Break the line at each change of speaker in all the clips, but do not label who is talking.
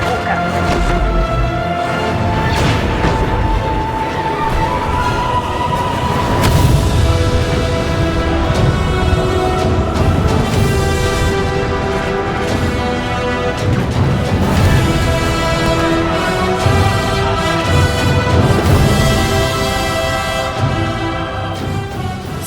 Walker.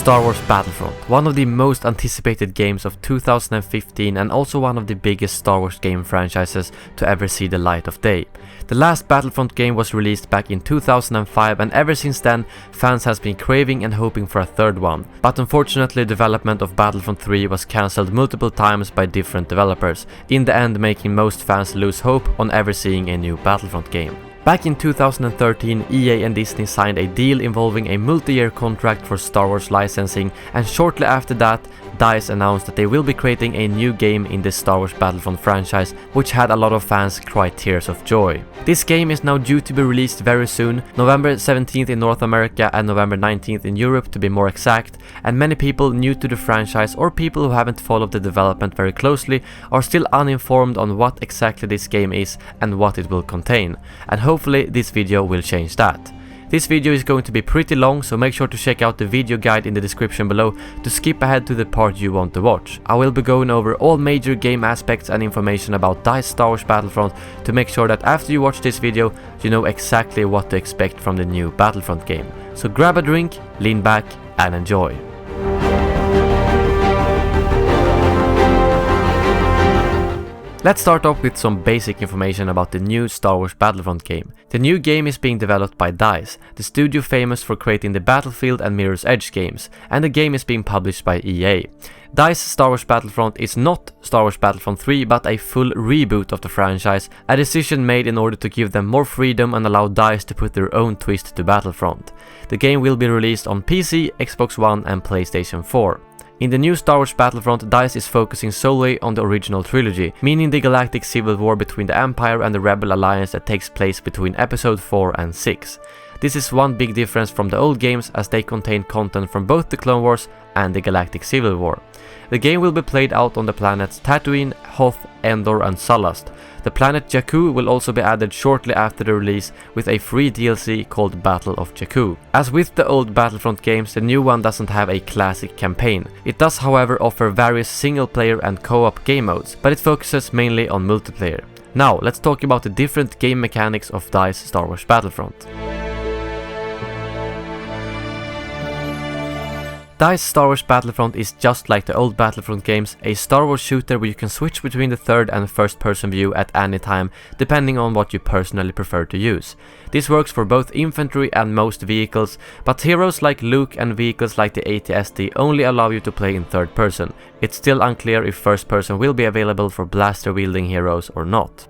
Star Wars Battlefront, one of the most anticipated games of 2015 and also one of the biggest Star Wars game franchises to ever see the light of day. The last Battlefront game was released back in 2005 and ever since then fans has been craving and hoping for a third one. But unfortunately development of Battlefront 3 was cancelled multiple times by different developers, in the end making most fans lose hope on ever seeing a new Battlefront game. Back in 2013, EA and Disney signed a deal involving a multi-year contract for Star Wars licensing, and shortly after that, DICE announced that they will be creating a new game in the Star Wars Battlefront franchise, which had a lot of fans cry tears of joy. This game is now due to be released very soon, November 17th in North America and November 19th in Europe to be more exact, and many people new to the franchise or people who haven't followed the development very closely are still uninformed on what exactly this game is and what it will contain, and hopefully this video will change that. This video is going to be pretty long, so make sure to check out the video guide in the description below to skip ahead to the part you want to watch. I will be going over all major game aspects and information about DICE Star Wars Battlefront to make sure that after you watch this video, you know exactly what to expect from the new Battlefront game. So grab a drink, lean back and enjoy. Let's start off with some basic information about the new Star Wars Battlefront game. The new game is being developed by DICE, the studio famous for creating the Battlefield and Mirror's Edge games, and the game is being published by EA. DICE Star Wars Battlefront is not Star Wars Battlefront 3 but a full reboot of the franchise, a decision made in order to give them more freedom and allow DICE to put their own twist to Battlefront. The game will be released on PC, Xbox One and PlayStation 4. In the new Star Wars Battlefront, DICE is focusing solely on the original trilogy, meaning the galactic civil war between the Empire and the Rebel Alliance that takes place between Episode 4 and 6. This is one big difference from the old games as they contain content from both the Clone Wars and the Galactic Civil War. The game will be played out on the planets Tatooine, Hoth, Endor and Sullust. The planet Jakku will also be added shortly after the release with a free DLC called Battle of Jakku. As with the old Battlefront games, the new one doesn't have a classic campaign. It does however offer various single player and co-op game modes, but it focuses mainly on multiplayer. Now let's talk about the different game mechanics of DICE Star Wars Battlefront. DICE Star Wars Battlefront is just like the old Battlefront games, a Star Wars shooter where you can switch between the third and first person view at any time, depending on what you personally prefer to use. This works for both infantry and most vehicles, but heroes like Luke and vehicles like the AT-ST only allow you to play in third person. It's still unclear if first person will be available for blaster wielding heroes or not.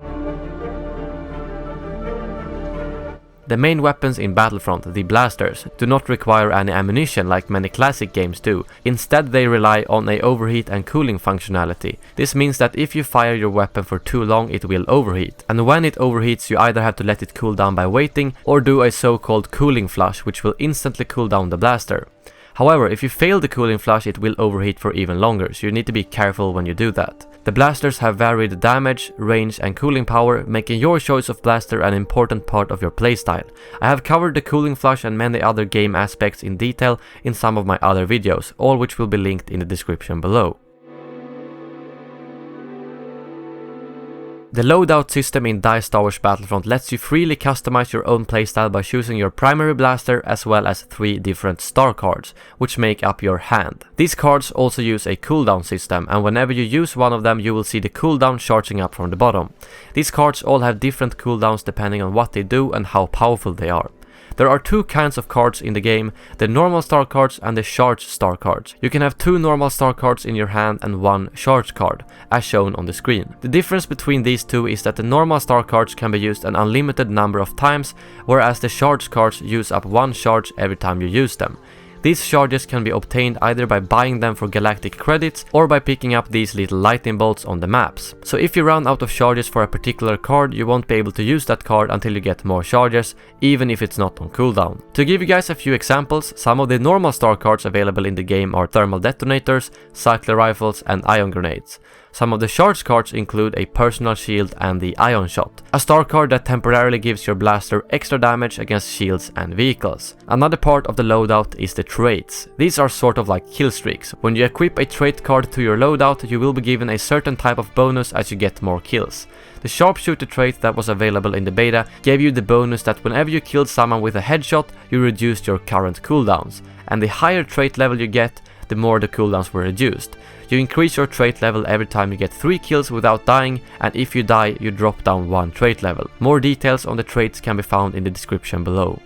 The main weapons in Battlefront, the blasters, do not require any ammunition like many classic games do. Instead they rely on a overheat and cooling functionality. This means that if you fire your weapon for too long it will overheat. And when it overheats you either have to let it cool down by waiting or do a so-called cooling flush which will instantly cool down the blaster. However, if you fail the cooling flush it will overheat for even longer, so you need to be careful when you do that. The blasters have varied damage, range and cooling power, making your choice of blaster an important part of your playstyle. I have covered the cooling flush and many other game aspects in detail in some of my other videos, all which will be linked in the description below. The Loadout System in DICE Star Wars Battlefront lets you freely customize your own playstyle by choosing your primary blaster as well as 3 different star cards, which make up your hand. These cards also use a cooldown system, and whenever you use one of them you will see the cooldown charging up from the bottom. These cards all have different cooldowns depending on what they do and how powerful they are. There are 2 kinds of cards in the game, the normal star cards and the charge star cards. You can have 2 normal star cards in your hand and 1 charge card, as shown on the screen. The difference between these two is that the normal star cards can be used an unlimited number of times, whereas the charge cards use up 1 charge every time you use them. These charges can be obtained either by buying them for galactic credits or by picking up these little lightning bolts on the maps. So if you run out of charges for a particular card, you won't be able to use that card until you get more charges, even if it's not on cooldown. To give you guys a few examples, some of the normal star cards available in the game are thermal detonators, cycler rifles and ion grenades. Some of the charge cards include a personal shield and the Ion Shot, a star card that temporarily gives your blaster extra damage against shields and vehicles. Another part of the loadout is the traits. These are sort of like kill streaks. When you equip a trait card to your loadout, you will be given a certain type of bonus as you get more kills. The sharpshooter trait that was available in the beta gave you the bonus that whenever you killed someone with a headshot, you reduced your current cooldowns, and the higher trait level you get, the more the cooldowns were reduced. You increase your trait level every time you get 3 kills without dying, and if you die, you drop down 1 trait level. More details on the traits can be found in the description below.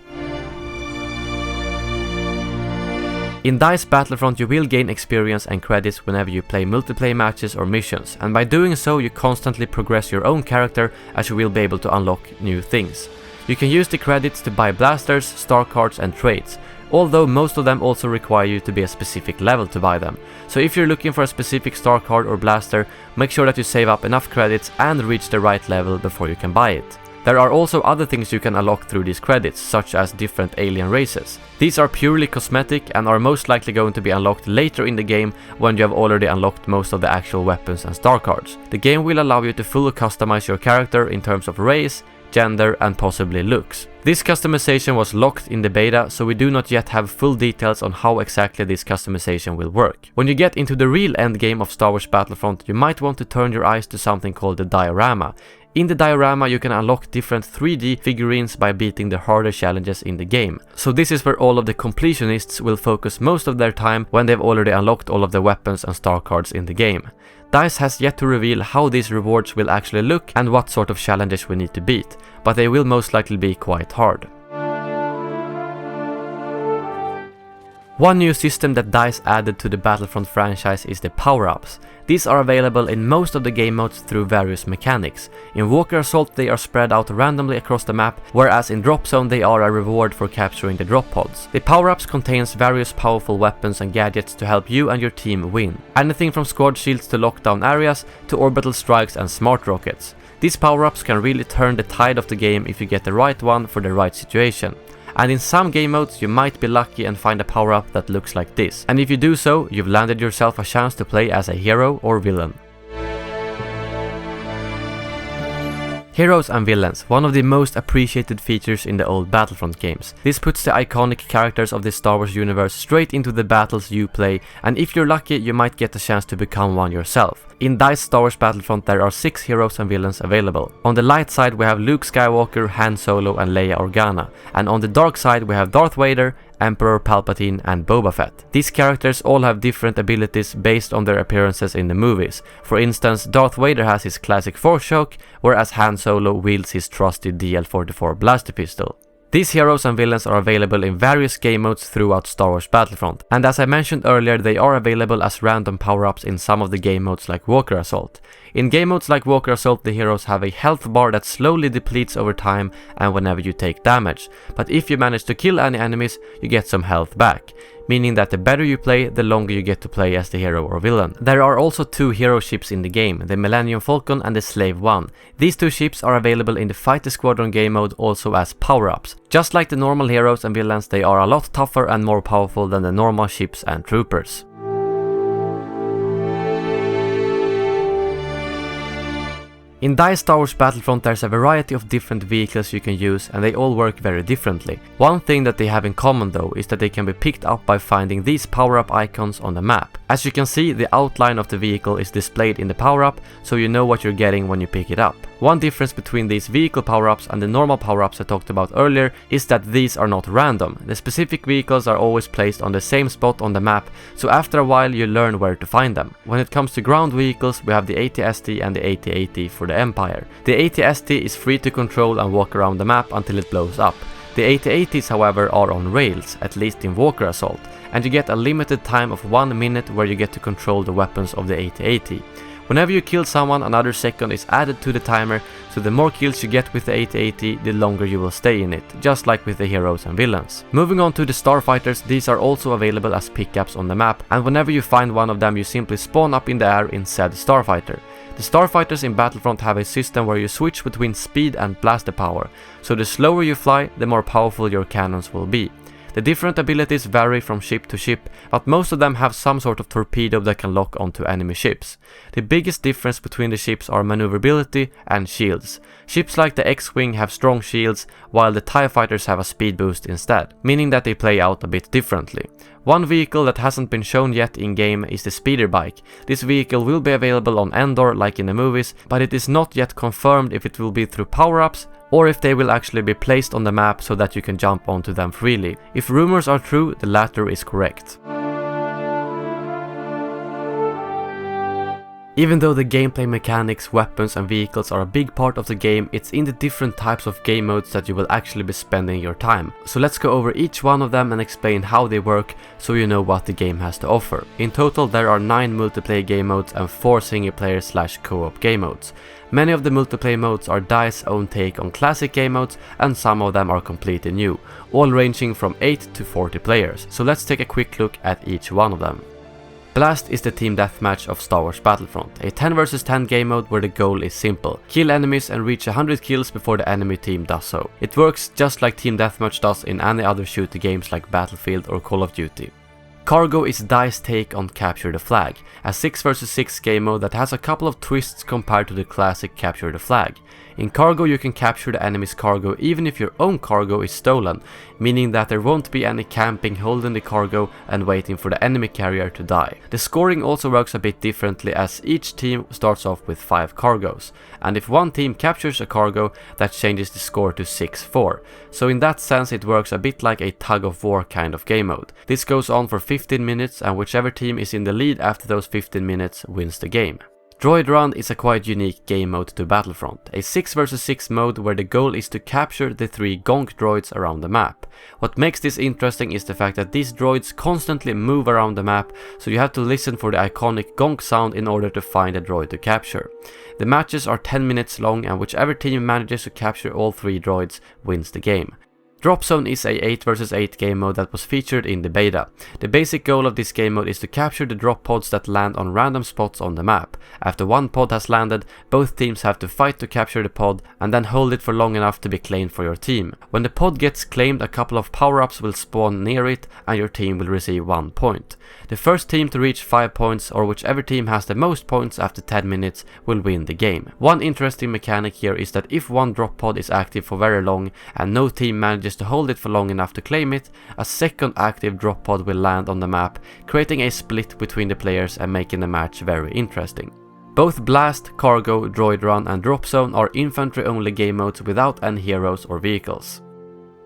In DICE Battlefront you will gain experience and credits whenever you play multiplayer matches or missions, and by doing so you constantly progress your own character as you will be able to unlock new things. You can use the credits to buy blasters, star cards and traits, although most of them also require you to be a specific level to buy them. So if you're looking for a specific star card or blaster, make sure that you save up enough credits and reach the right level before you can buy it. There are also other things you can unlock through these credits, such as different alien races. These are purely cosmetic and are most likely going to be unlocked later in the game when you have already unlocked most of the actual weapons and star cards. The game will allow you to fully customize your character in terms of race, gender and possibly looks. This customization was locked in the beta, so we do not yet have full details on how exactly this customization will work. When you get into the real endgame of Star Wars Battlefront, you might want to turn your eyes to something called the diorama. In the diorama you can unlock different 3D figurines by beating the harder challenges in the game. So this is where all of the completionists will focus most of their time when they've already unlocked all of the weapons and star cards in the game. DICE has yet to reveal how these rewards will actually look and what sort of challenges we need to beat, but they will most likely be quite hard. One new system that DICE added to the Battlefront franchise is the Powerups. These are available in most of the game modes through various mechanics. In Walker Assault they are spread out randomly across the map, whereas in Drop Zone they are a reward for capturing the drop pods. The Powerups contains various powerful weapons and gadgets to help you and your team win. Anything from squad shields to lockdown areas to orbital strikes and smart rockets. These power-ups can really turn the tide of the game if you get the right one for the right situation. And in some game modes you might be lucky and find a power-up that looks like this. And if you do so, you've landed yourself a chance to play as a hero or villain. Heroes and villains, one of the most appreciated features in the old Battlefront games. This puts the iconic characters of the Star Wars universe straight into the battles you play, and if you're lucky you might get a chance to become one yourself. In DICE Star Wars Battlefront there are 6 heroes and villains available. On the light side we have Luke Skywalker, Han Solo and Leia Organa, and on the dark side we have Darth Vader, Emperor Palpatine and Boba Fett. These characters all have different abilities based on their appearances in the movies. For instance, Darth Vader has his classic Force Choke, whereas Han Solo wields his trusty DL-44 blaster pistol. These heroes and villains are available in various game modes throughout Star Wars Battlefront, and as I mentioned earlier they are available as random power-ups in some of the game modes like Walker Assault. In game modes like Walker Assault the heroes have a health bar that slowly depletes over time and whenever you take damage, but if you manage to kill any enemies you get some health back, meaning that the better you play, the longer you get to play as the hero or villain. There are also 2 hero ships in the game, the Millennium Falcon and the Slave One. These 2 ships are available in the Fighter Squadron game mode also as power-ups. Just like the normal heroes and villains, they are a lot tougher and more powerful than the normal ships and troopers. In DICE Star Wars Battlefront there's a variety of different vehicles you can use and they all work very differently. One thing that they have in common though is that they can be picked up by finding these power-up icons on the map. As you can see, the outline of the vehicle is displayed in the power-up, so you know what you're getting when you pick it up. One difference between these vehicle power-ups and the normal power-ups I talked about earlier is that these are not random. The specific vehicles are always placed on the same spot on the map, so after a while you learn where to find them. When it comes to ground vehicles, we have the AT-ST and the AT-AT for the Empire. The AT-ST is free to control and walk around the map until it blows up. The AT-ATs however are on rails, at least in Walker Assault, and you get a limited time of 1 minute where you get to control the weapons of the AT-AT. Whenever you kill someone, another second is added to the timer, so the more kills you get with the AT-AT, the longer you will stay in it, just like with the heroes and villains. Moving on to the starfighters, these are also available as pickups on the map, and whenever you find one of them you simply spawn up in the air in said starfighter. The starfighters in Battlefront have a system where you switch between speed and blaster power, so the slower you fly, the more powerful your cannons will be. The different abilities vary from ship to ship, but most of them have some sort of torpedo that can lock onto enemy ships. The biggest difference between the ships are maneuverability and shields. Ships like the X-Wing have strong shields, while the TIE fighters have a speed boost instead, meaning that they play out a bit differently. One vehicle that hasn't been shown yet in-game is the speeder bike. This vehicle will be available on Endor like in the movies, but it is not yet confirmed if it will be through power-ups or if they will actually be placed on the map so that you can jump onto them freely. If rumors are true, the latter is correct. Even though the gameplay mechanics, weapons and vehicles are a big part of the game, it's in the different types of game modes that you will actually be spending your time. So let's go over each one of them and explain how they work so you know what the game has to offer. In total there are 9 multiplayer game modes and 4 single player / co-op game modes. Many of the multiplayer modes are DICE's own take on classic game modes and some of them are completely new, all ranging from 8 to 40 players. So let's take a quick look at each one of them. Blast is the team deathmatch of Star Wars Battlefront, a 10 vs 10 game mode where the goal is simple: kill enemies and reach 100 kills before the enemy team does so. It works just like team deathmatch does in any other shooter games like Battlefield or Call of Duty. Cargo is DICE's take on Capture the Flag, a 6 vs 6 game mode that has a couple of twists compared to the classic Capture the Flag. In Cargo you can capture the enemy's cargo even if your own cargo is stolen, meaning that there won't be any camping holding the cargo and waiting for the enemy carrier to die. The scoring also works a bit differently as each team starts off with 5 cargoes, and if one team captures a cargo, that changes the score to 6-4. So in that sense it works a bit like a tug of war kind of game mode. This goes on for 15 minutes and whichever team is in the lead after those 15 minutes wins the game. Droid Run is a quite unique game mode to Battlefront, a 6 vs 6 mode where the goal is to capture the 3 gonk droids around the map. What makes this interesting is the fact that these droids constantly move around the map, so you have to listen for the iconic gonk sound in order to find a droid to capture. The matches are 10 minutes long and whichever team manages to capture all 3 droids wins the game. Drop Zone is a 8 vs 8 game mode that was featured in the beta. The basic goal of this game mode is to capture the drop pods that land on random spots on the map. After one pod has landed, both teams have to fight to capture the pod and then hold it for long enough to be claimed for your team. When the pod gets claimed, a couple of power-ups will spawn near it and your team will receive 1 point. The first team to reach 5 points, or whichever team has the most points after 10 minutes, will win the game. One interesting mechanic here is that if one drop pod is active for very long and no team manages to hold it for long enough to claim it, a second active drop pod will land on the map, creating a split between the players and making the match very interesting. Both Blast, Cargo, Droid Run and Drop Zone are infantry only game modes without any heroes or vehicles.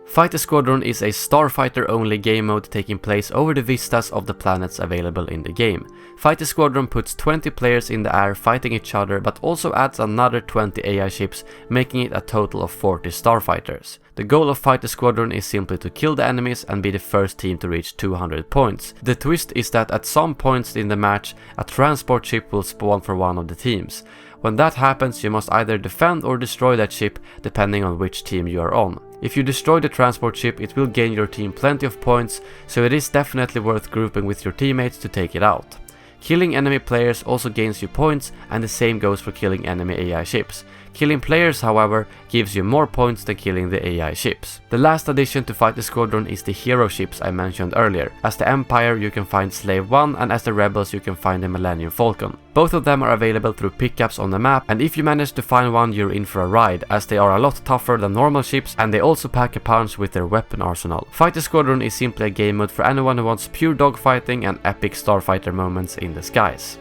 Fighter Squadron is a starfighter only game mode taking place over the vistas of the planets available in the game. Fighter Squadron puts 20 players in the air fighting each other, but also adds another 20 AI ships, making it a total of 40 starfighters. The goal of Fighter Squadron is simply to kill the enemies and be the first team to reach 200 points. The twist is that at some points in the match, a transport ship will spawn for one of the teams. When that happens, you must either defend or destroy that ship depending on which team you are on. If you destroy the transport ship, it will gain your team plenty of points, so it is definitely worth grouping with your teammates to take it out. Killing enemy players also gains you points, and the same goes for killing enemy AI ships. Killing players, however, gives you more points than killing the AI ships. The last addition to Fighter Squadron is the hero ships I mentioned earlier. As the Empire you can find Slave 1 and as the Rebels you can find the Millennium Falcon. Both of them are available through pickups on the map, and if you manage to find one you're in for a ride, as they are a lot tougher than normal ships and they also pack a punch with their weapon arsenal. Fighter Squadron is simply a game mode for anyone who wants pure dogfighting and epic starfighter moments in the skies.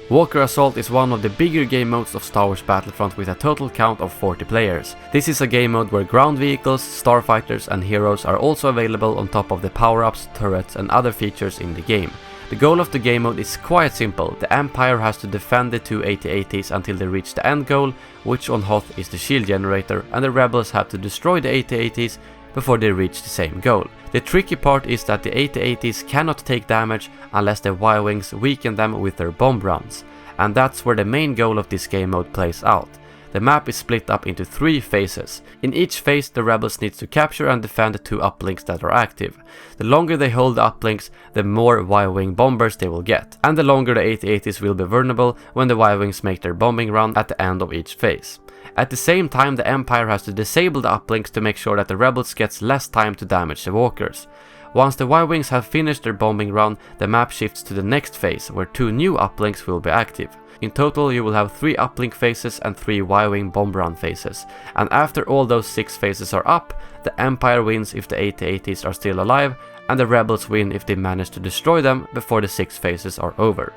Walker Assault is one of the bigger game modes of Star Wars Battlefront with a total count of 40 players. This is a game mode where ground vehicles, starfighters and heroes are also available on top of the power-ups, turrets and other features in the game. The goal of the game mode is quite simple. The Empire has to defend the 2 AT-ATs until they reach the end goal, which on Hoth is the shield generator, and the Rebels have to destroy the AT-ATs before they reach the same goal. The tricky part is that the AT-ATs cannot take damage unless the Y-Wings weaken them with their bomb runs, and that's where the main goal of this game mode plays out. The map is split up into 3 phases. In each phase, the rebels need to capture and defend the 2 uplinks that are active. The longer they hold the uplinks, the more Y-wing bombers they will get, and the longer the AT-ATs will be vulnerable when the Y-wings make their bombing run at the end of each phase. At the same time, the Empire has to disable the uplinks to make sure that the rebels gets less time to damage the walkers. Once the Y-wings have finished their bombing run, the map shifts to the next phase, where 2 new uplinks will be active. In total, you will have 3 uplink phases and 3 Y-wing bomb run phases, and after all those 6 phases are up, the Empire wins if the AT-ATs are still alive, and the rebels win if they manage to destroy them before the 6 phases are over.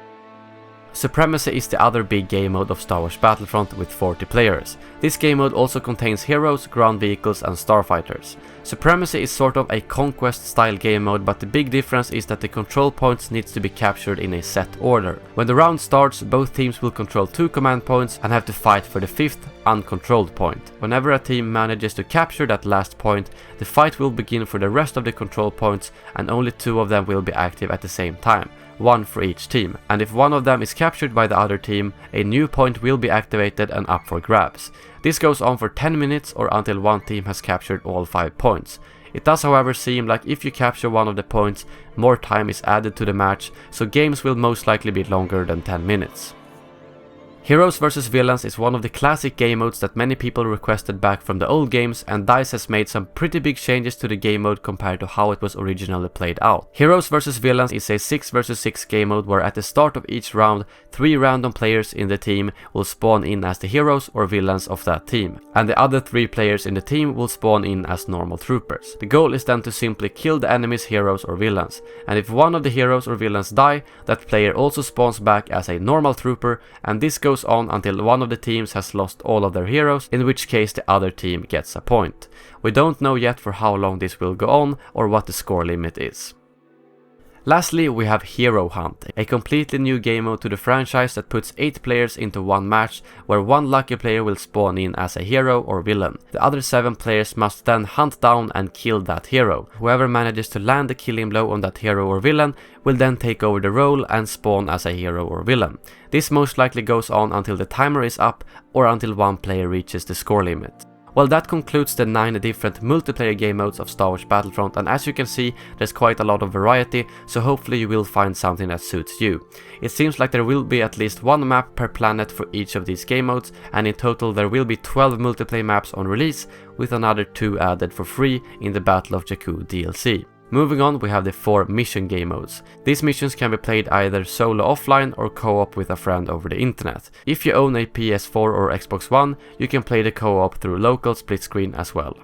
Supremacy is the other big game mode of Star Wars Battlefront with 40 players. This game mode also contains heroes, ground vehicles and starfighters. Supremacy is sort of a conquest style game mode, but the big difference is that the control points needs to be captured in a set order. When the round starts, both teams will control 2 command points and have to fight for the 5th uncontrolled point. Whenever a team manages to capture that last point, the fight will begin for the rest of the control points, and only 2 of them will be active at the same time. 1 for each team, and if one of them is captured by the other team, a new point will be activated and up for grabs. This goes on for 10 minutes or until one team has captured all 5 points. It does however seem like if you capture one of the points, more time is added to the match, so games will most likely be longer than 10 minutes. Heroes vs Villains is one of the classic game modes that many people requested back from the old games, and DICE has made some pretty big changes to the game mode compared to how it was originally played out. Heroes vs Villains is a 6 vs 6 game mode where at the start of each round, 3 random players in the team will spawn in as the heroes or villains of that team, and the other 3 players in the team will spawn in as normal troopers. The goal is then to simply kill the enemy's heroes or villains, and if one of the heroes or villains die, that player also spawns back as a normal trooper, and this goes on until one of the teams has lost all of their heroes, in which case the other team gets a point. We don't know yet for how long this will go on or what the score limit is. Lastly, we have Hero Hunt, a completely new game mode to the franchise that puts 8 players into one match, where one lucky player will spawn in as a hero or villain. The other 7 players must then hunt down and kill that hero. Whoever manages to land the killing blow on that hero or villain will then take over the role and spawn as a hero or villain. This most likely goes on until the timer is up or until one player reaches the score limit. Well, that concludes the 9 different multiplayer game modes of Star Wars Battlefront, and as you can see, there's quite a lot of variety, so hopefully you will find something that suits you. It seems like there will be at least 1 map per planet for each of these game modes, and in total there will be 12 multiplayer maps on release, with another 2 added for free in the Battle of Jakku DLC. Moving on, we have the 4 mission game modes. These missions can be played either solo offline or co-op with a friend over the internet. If you own a PS4 or Xbox One, you can play the co-op through local split screen as well.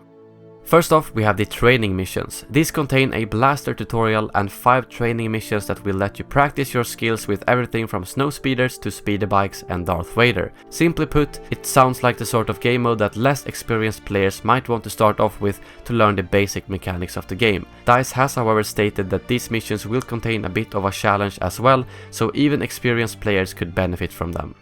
First off, we have the training missions. These contain a blaster tutorial and 5 training missions that will let you practice your skills with everything from snow speeders to speeder bikes and Darth Vader. Simply put, it sounds like the sort of game mode that less experienced players might want to start off with to learn the basic mechanics of the game. DICE has however stated that these missions will contain a bit of a challenge as well, so even experienced players could benefit from them.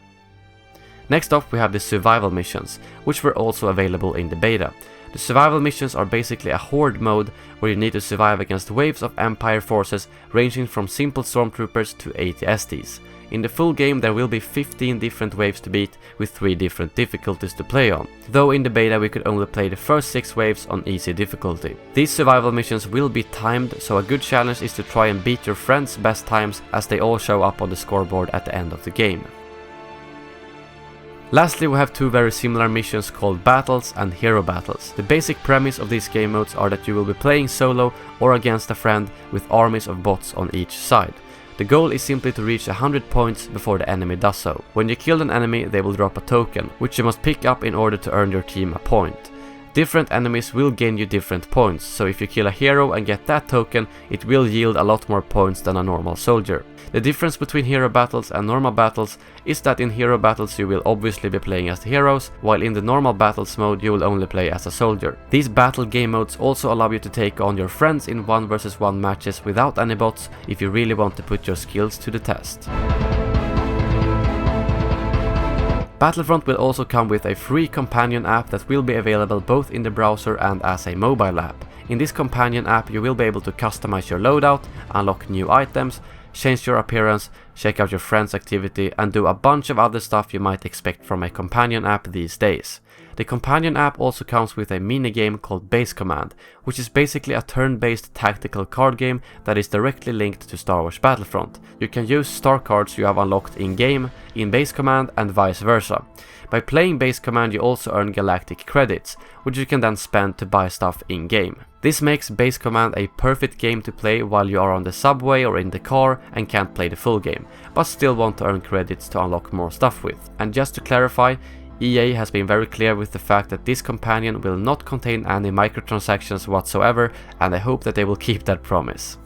Next up, we have the survival missions, which were also available in the beta. The survival missions are basically a horde mode where you need to survive against waves of Empire forces ranging from simple stormtroopers to AT-STs. In the full game there will be 15 different waves to beat with 3 different difficulties to play on, though in the beta we could only play the first 6 waves on easy difficulty. These survival missions will be timed, so a good challenge is to try and beat your friends' best times as they all show up on the scoreboard at the end of the game. Lastly, we have 2 very similar missions called Battles and Hero Battles. The basic premise of these game modes are that you will be playing solo or against a friend with armies of bots on each side. The goal is simply to reach 100 points before the enemy does so. When you kill an enemy, they will drop a token, which you must pick up in order to earn your team a point. Different enemies will gain you different points, so if you kill a hero and get that token, it will yield a lot more points than a normal soldier. The difference between hero battles and normal battles is that in hero battles you will obviously be playing as the heroes, while in the normal battles mode you will only play as a soldier. These battle game modes also allow you to take on your friends in 1 vs 1 matches without any bots if you really want to put your skills to the test. Battlefront will also come with a free companion app that will be available both in the browser and as a mobile app. In this companion app you will be able to customize your loadout, unlock new items, change your appearance, check out your friends' activity, and do a bunch of other stuff you might expect from a companion app these days. The companion app also comes with a minigame called Base Command, which is basically a turn-based tactical card game that is directly linked to Star Wars Battlefront. You can use star cards you have unlocked in-game, in Base Command, and vice versa. By playing Base Command you also earn galactic credits, which you can then spend to buy stuff in-game. This makes Base Command a perfect game to play while you are on the subway or in the car and can't play the full game, but still want to earn credits to unlock more stuff with. And just to clarify, EA has been very clear with the fact that this companion will not contain any microtransactions whatsoever, and I hope that they will keep that promise.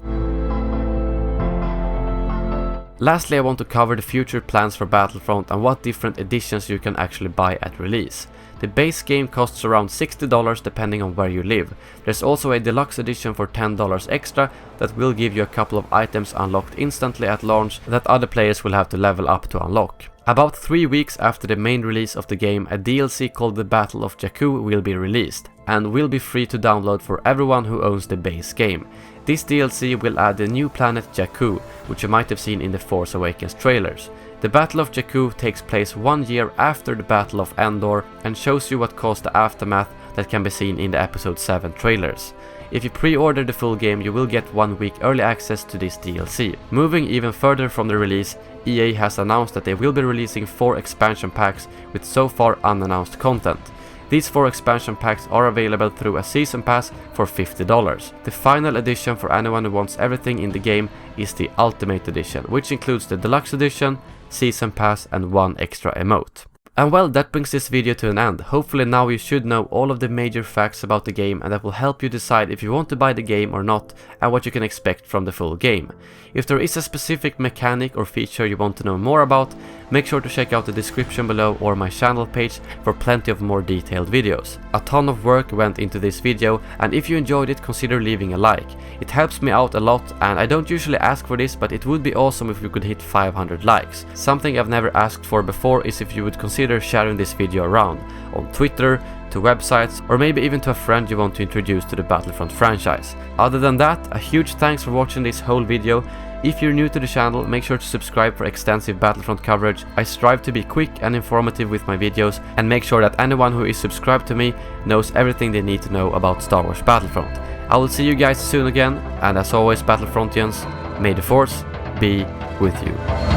Lastly, I want to cover the future plans for Battlefront and what different editions you can actually buy at release. The base game costs around $60 depending on where you live. There's also a deluxe edition for $10 extra that will give you a couple of items unlocked instantly at launch that other players will have to level up to unlock. About 3 weeks after the main release of the game, a DLC called the Battle of Jakku will be released and will be free to download for everyone who owns the base game. This DLC will add the new planet Jakku, which you might have seen in the Force Awakens trailers. The Battle of Jakku takes place 1 year after the Battle of Endor and shows you what caused the aftermath that can be seen in the Episode 7 trailers. If you pre-order the full game, you will get 1 week early access to this DLC. Moving even further from the release, EA has announced that they will be releasing 4 expansion packs with so far unannounced content. These 4 expansion packs are available through a season pass for $50. The final edition for anyone who wants everything in the game is the Ultimate Edition, which includes the Deluxe Edition, season pass and 1 extra emote. And well, that brings this video to an end. Hopefully now you should know all of the major facts about the game, and that will help you decide if you want to buy the game or not and what you can expect from the full game. If there is a specific mechanic or feature you want to know more about, make sure to check out the description below or my channel page for plenty of more detailed videos. A ton of work went into this video, and if you enjoyed it, consider leaving a like. It helps me out a lot, and I don't usually ask for this, but it would be awesome if we could hit 500 likes. Something I've never asked for before is if you would consider sharing this video around, on Twitter, to websites, or maybe even to a friend you want to introduce to the Battlefront franchise. Other than that, a huge thanks for watching this whole video. If you're new to the channel, make sure to subscribe for extensive Battlefront coverage. I strive to be quick and informative with my videos, and make sure that anyone who is subscribed to me knows everything they need to know about Star Wars Battlefront. I will see you guys soon again, and as always, Battlefrontians, may the Force be with you.